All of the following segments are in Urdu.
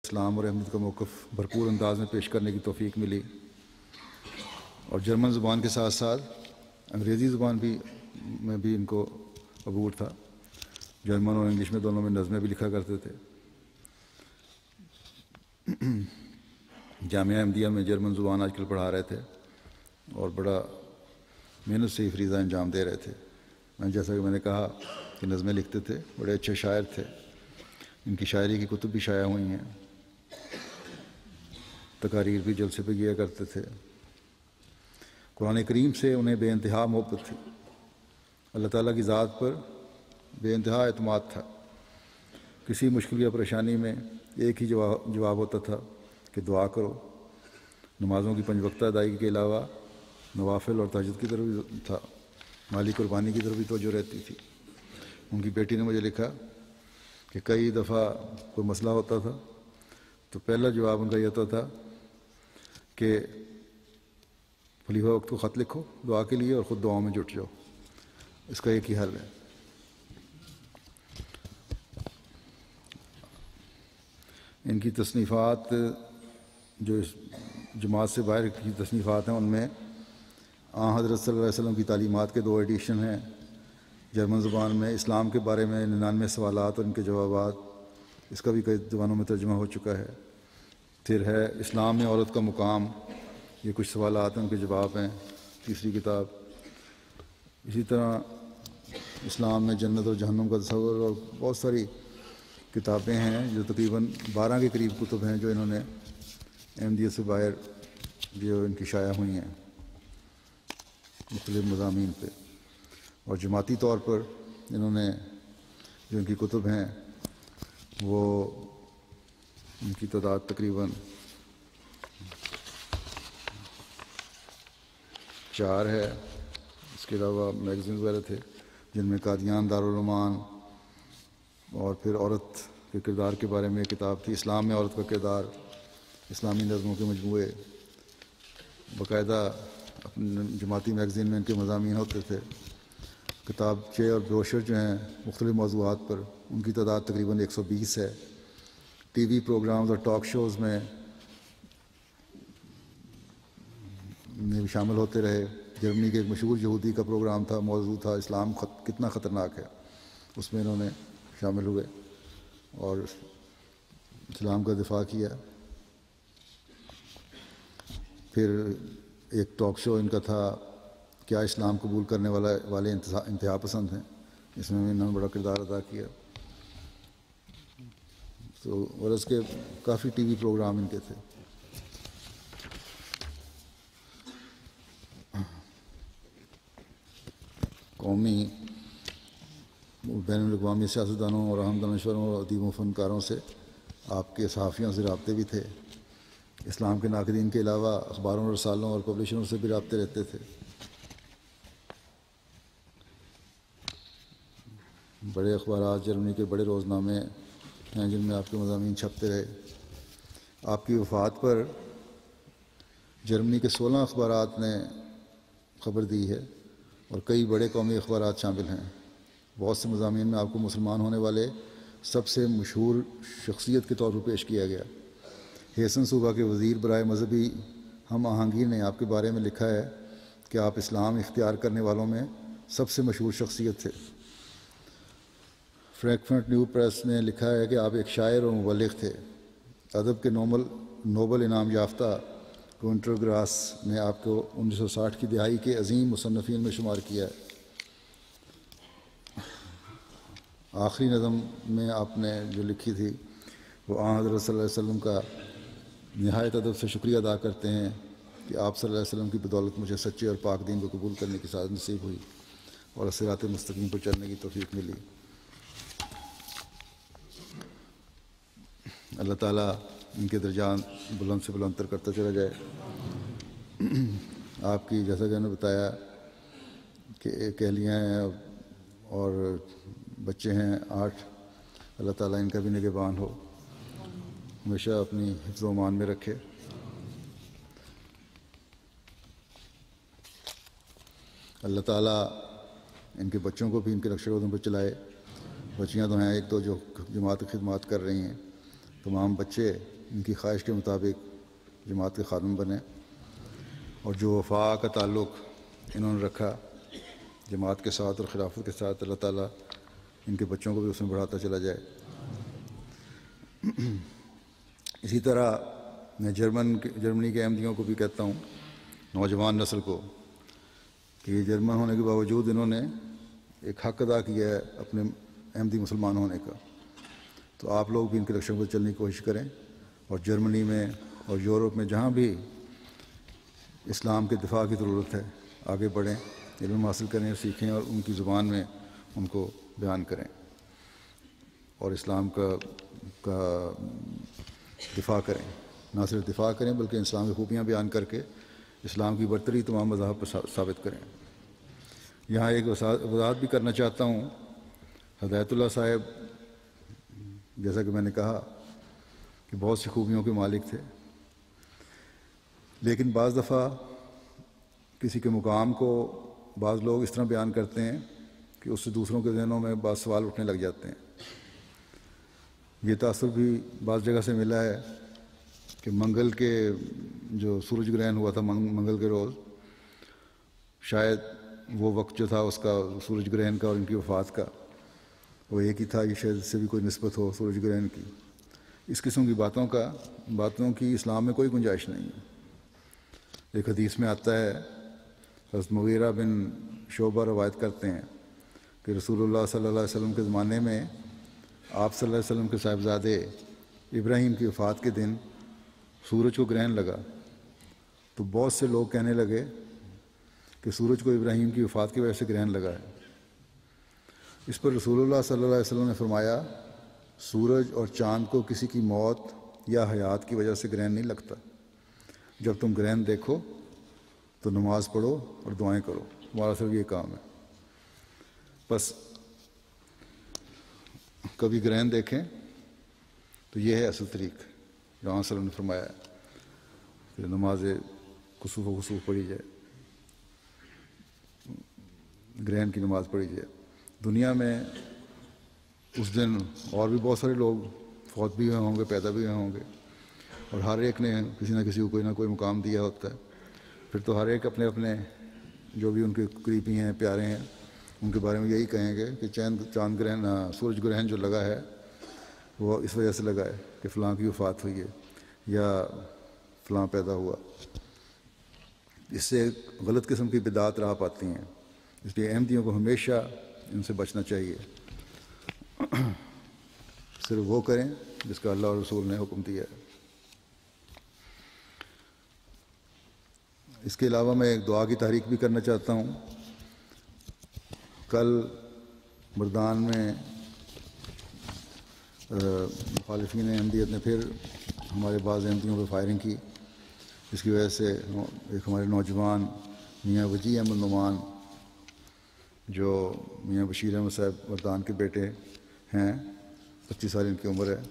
اسلام اور احمد کا موقف بھرپور انداز میں پیش کرنے کی توفیق ملی، اور جرمن زبان کے ساتھ ساتھ انگریزی زبان میں بھی ان کو عبور تھا۔ جرمن اور انگلش میں دونوں میں نظمیں بھی لکھا کرتے تھے۔ جامعہ احمدیہ میں جرمن زبان آج کل پڑھا رہے تھے اور بڑا محنت سے فریضہ انجام دے رہے تھے۔ جیسا کہ میں نے کہا کہ نظمیں لکھتے تھے، بڑے اچھے شاعر تھے، ان کی شاعری کی کتب بھی شائع ہوئی ہیں، تقاریر بھی جلسے پہ کیا کرتے تھے۔ قرآن کریم سے انہیں بے انتہا محبت تھی، اللہ تعالیٰ کی ذات پر بے انتہا اعتماد تھا۔ کسی مشکل یا پریشانی میں ایک ہی جواب ہوتا تھا کہ دعا کرو۔ نمازوں کی 5 وقتہ ادائیگی کے علاوہ نوافل اور تہجد کی طرف بھی تھا، مالی قربانی کی طرف بھی توجہ رہتی تھی۔ ان کی بیٹی نے مجھے لکھا کہ کئی دفعہ کوئی مسئلہ ہوتا تھا تو پہلا جواب ان کا یہ ہوتا تھا کہ خلیفہ وقت کو خط لکھو دعا کے لیے اور خود دعاؤں میں جٹ جاؤ، اس کا ایک ہی حل ہے۔ ان کی تصنیفات جو اس جماعت سے باہر کی تصنیفات ہیں، ان میں حضرت صلی اللہ علیہ وسلم کی تعلیمات کے 2 ایڈیشن ہیں جرمن زبان میں، اسلام کے بارے میں 99 سوالات اور ان کے جوابات، اس کا بھی کئی زبانوں میں ترجمہ ہو چکا ہے۔ پھر ہے اسلام میں عورت کا مقام، یہ کچھ سوالات ہیں، ان کے جواب ہیں، تیسری کتاب۔ اسی طرح اسلام میں جنت اور جہنم کا تصور، اور بہت ساری کتابیں ہیں جو تقریباً 12 کے قریب کتب ہیں جو انہوں نے احمدیت سے باہر جو ان کی شائع ہوئی ہیں مختلف مضامین پہ۔ اور جماعتی طور پر انہوں نے جو ان کی کتب ہیں وہ ان کی تعداد تقریباً 4 ہے۔ اس کے علاوہ میگزین وغیرہ تھے جن میں قادیان، دارالعلومان، اور پھر عورت کے کردار کے بارے میں ایک کتاب تھی، اسلام میں عورت کا کردار، اسلامی نظموں کے مجموعے، باقاعدہ اپنے جماعتی میگزین میں ان کے مضامین ہوتے تھے۔ کتابچے اور بروشر جو ہیں مختلف موضوعات پر، ان کی تعداد تقریباً 120 ہے۔ ٹی وی پروگرامز اور ٹاک شوز میں بھی شامل ہوتے رہے۔ جرمنی کے ایک مشہور یہودی کا پروگرام تھا، موضوع تھا اسلام کتنا خطرناک ہے، اس میں انہوں نے شامل ہوئے اور اسلام کا دفاع کیا۔ پھر ایک ٹاک شو ان کا تھا، کیا اسلام قبول کرنے والے انتہا پسند ہیں، اس میں انہوں نے بڑا کردار ادا کیا۔ تو اور اس کے کافی ٹی وی پروگرام ان کے تھے۔ قومی بین الاقوامی سیاستدانوں اور اہم دانشوروں اور ادیبوں فنکاروں سے آپ کے صحافیوں سے رابطے بھی تھے۔ اسلام کے ناقدین کے علاوہ اخباروں، رسالوں اور پبلشروں سے بھی رابطے رہتے تھے۔ بڑے اخبارات، جرمنی کے بڑے روزنامے ہیں جن میں آپ کے مضامین چھپتے رہے۔ آپ کی وفات پر جرمنی کے 16 اخبارات نے خبر دی ہے اور کئی بڑے قومی اخبارات شامل ہیں۔ بہت سے مضامین میں آپ کو مسلمان ہونے والے سب سے مشہور شخصیت کے طور پر پیش کیا گیا۔ ہیسن صوبہ کے وزیر برائے مذہبی ہم آہنگی نے آپ کے بارے میں لکھا ہے کہ آپ اسلام اختیار کرنے والوں میں سب سے مشہور شخصیت تھے۔ فرینکفرٹ نیو پریس نے لکھا ہے کہ آپ ایک شاعر اور مبلغ تھے۔ ادب کے نوبل انعام یافتہ گونٹر گراس نے آپ کو 1960 کی دہائی کے عظیم مصنفین میں شمار کیا ہے۔ آخری نظم میں آپ نے جو لکھی تھی وہ حضرت صلی اللہ علیہ وسلم کا نہایت ادب سے شکریہ ادا کرتے ہیں کہ آپ صلی اللہ علیہ وسلم کی بدولت مجھے سچے اور پاک دین کو قبول کرنے کی سعادت نصیب ہوئی اور صراط مستقیم پر چلنے کی توفیق ملی۔ اللہ تعالیٰ ان کے درجات بلند سے بلند تر کرتا چلا جائے۔ آپ کی جیسا کہ میں نے بتایا کہ ایک اہلیہ ہیں اور بچے ہیں 8۔ اللہ تعالیٰ ان کا بھی نگہبان ہو، ہمیشہ اپنی حفظ و امان میں رکھے۔ اللہ تعالیٰ ان کے بچوں کو بھی ان کے نقش قدم پر چلائے۔ بچیاں تو ہیں 1-2 جو جماعت خدمات کر رہی ہیں، تمام بچے ان کی خواہش کے مطابق جماعت کے خادم بنے، اور جو وفا کا تعلق انہوں نے رکھا جماعت کے ساتھ اور خلافت کے ساتھ، اللہ تعالیٰ ان کے بچوں کو بھی اس میں بڑھاتا چلا جائے۔ اسی طرح میں جرمنی کے احمدیوں کو بھی کہتا ہوں، نوجوان نسل کو، کہ یہ جرمن ہونے کے باوجود انہوں نے ایک حق ادا کیا ہے اپنے احمدی مسلمان ہونے کا، تو آپ لوگ بھی ان کے رکشوں پر چلنے کی کوشش کریں، اور جرمنی میں اور یورپ میں جہاں بھی اسلام کے دفاع کی ضرورت ہے آگے بڑھیں، علم حاصل کریں اور سیکھیں، اور ان کی زبان میں ان کو بیان کریں، اور اسلام کا دفاع کریں، نہ صرف دفاع کریں بلکہ اسلام کی خوبیاں بیان کر کے اسلام کی برتری تمام مذاہب پر ثابت کریں۔ یہاں ایک وضاحت بھی کرنا چاہتا ہوں، ہدایت اللہ صاحب جیسا کہ میں نے کہا کہ بہت سی خوبیوں کے مالک تھے، لیکن بعض دفعہ کسی کے مقام کو بعض لوگ اس طرح بیان کرتے ہیں کہ اس سے دوسروں کے ذہنوں میں بعض سوال اٹھنے لگ جاتے ہیں۔ یہ تاثر بھی بعض جگہ سے ملا ہے کہ منگل کے جو سورج گرہن ہوا تھا منگل کے روز، شاید وہ وقت جو تھا اس کا سورج گرہن کا اور ان کی وفات کا وہ ایک ہی تھا، یہ شاید اس سے بھی کوئی نسبت ہو سورج گرہن کی۔ اس قسم کی باتوں کی اسلام میں کوئی گنجائش نہیں ہے۔ ایک حدیث میں آتا ہے، حضرت مغیرہ بن شعبہ روایت کرتے ہیں کہ رسول اللہ صلی اللہ علیہ وسلم کے زمانے میں آپ صلی اللہ علیہ وسلم کے صاحبزادے ابراہیم کی وفات کے دن سورج کو گرہن لگا، تو بہت سے لوگ کہنے لگے کہ سورج کو ابراہیم کی وفات کی وجہ سے گرہن لگا ہے۔ اس پر رسول اللہ صلی اللہ علیہ وسلم نے فرمایا، سورج اور چاند کو کسی کی موت یا حیات کی وجہ سے گرہن نہیں لگتا، جب تم گرہن دیکھو تو نماز پڑھو اور دعائیں کرو، تمہارا صرف یہ کام ہے۔ بس کبھی گرہن دیکھیں تو یہ ہے اصل طریق جو آپ صلی اللہ علیہ وسلم نے فرمایا ہے کہ نماز کسوف و خسوف پڑھی جائے، گرہن کی نماز پڑھی جائے۔ دنیا میں اس دن اور بھی بہت سارے لوگ فوت بھی ہوئے ہوں گے، پیدا بھی ہوئے ہوں گے، اور ہر ایک نے کسی نہ کسی کو کوئی نہ کوئی مقام دیا ہوتا ہے۔ پھر تو ہر ایک اپنے اپنے جو بھی ان کے قریبی ہیں، پیارے ہیں، ان کے بارے میں یہی کہیں گے کہ چاند گرہن سورج گرہن جو لگا ہے وہ اس وجہ سے لگا ہے کہ فلاں کی وفات ہوئی ہے یا فلاں پیدا ہوا۔ اس سے غلط قسم کی بدعات راہ پاتی ہیں، اس لیے احمدیوں کو ہمیشہ ان سے بچنا چاہیے۔ صرف وہ کریں جس کا اللہ اور رسول نے حکم دیا ہے۔ اس کے علاوہ میں ایک دعا کی تحریک بھی کرنا چاہتا ہوں۔ کل مردان میں مخالفین احمدیت نے پھر ہمارے بعض احمدیوں پہ فائرنگ کی، جس کی وجہ سے ایک ہمارے نوجوان میاں وجی احمد نعمان، جو میاں بشیر احمد صاحب مردان کے بیٹے ہیں، 25 سال ان کی عمر ہے،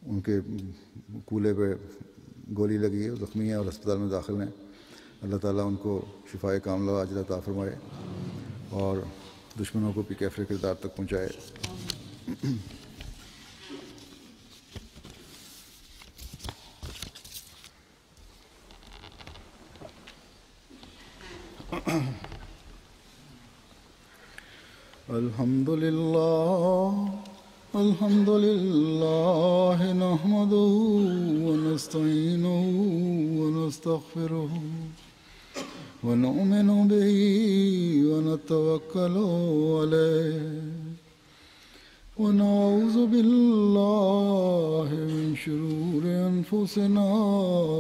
ان کے کولے پہ گولی لگی ہے، زخمی ہیں اور ہسپتال میں داخل ہیں۔ اللہ تعالیٰ ان کو شفائے کاملہ عاجلہ عطا فرمائے اور دشمنوں کو بھی کیفر کردار تک پہنچائے۔ الحمد للہ نحمده ونستعینه ونستغفره ونؤمن به ونتوکل علیہ ونعوذ باللہ من شرور انفسنا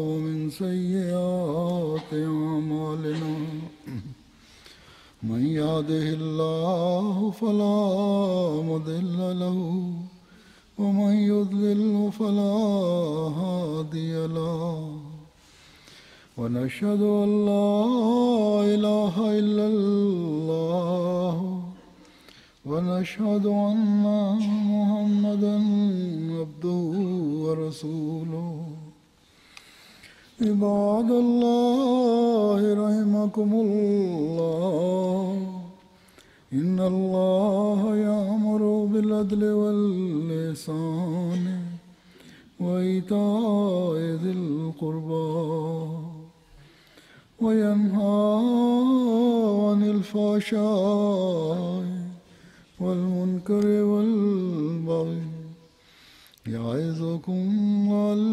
ومن سیئات اعمالنا من يهده الله فلا مضل له ومن يضلل فلا هادي له ونشهد أن لا إله إلا الله ونشهد أن محمدا عبده ورسوله عباد الله رحمكم الله إن الله يأمر بالعدل والإحسان وإيتاء ذي القربى وينهى عن الفحشاء والمنكر والبغي يعظكم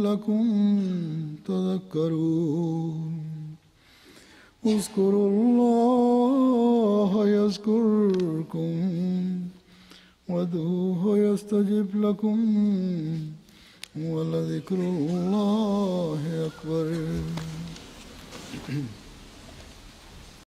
لعلكم تذكرون اذكروا الله يذكركم وادعوه يستجب لكم ولذكر الله أكبر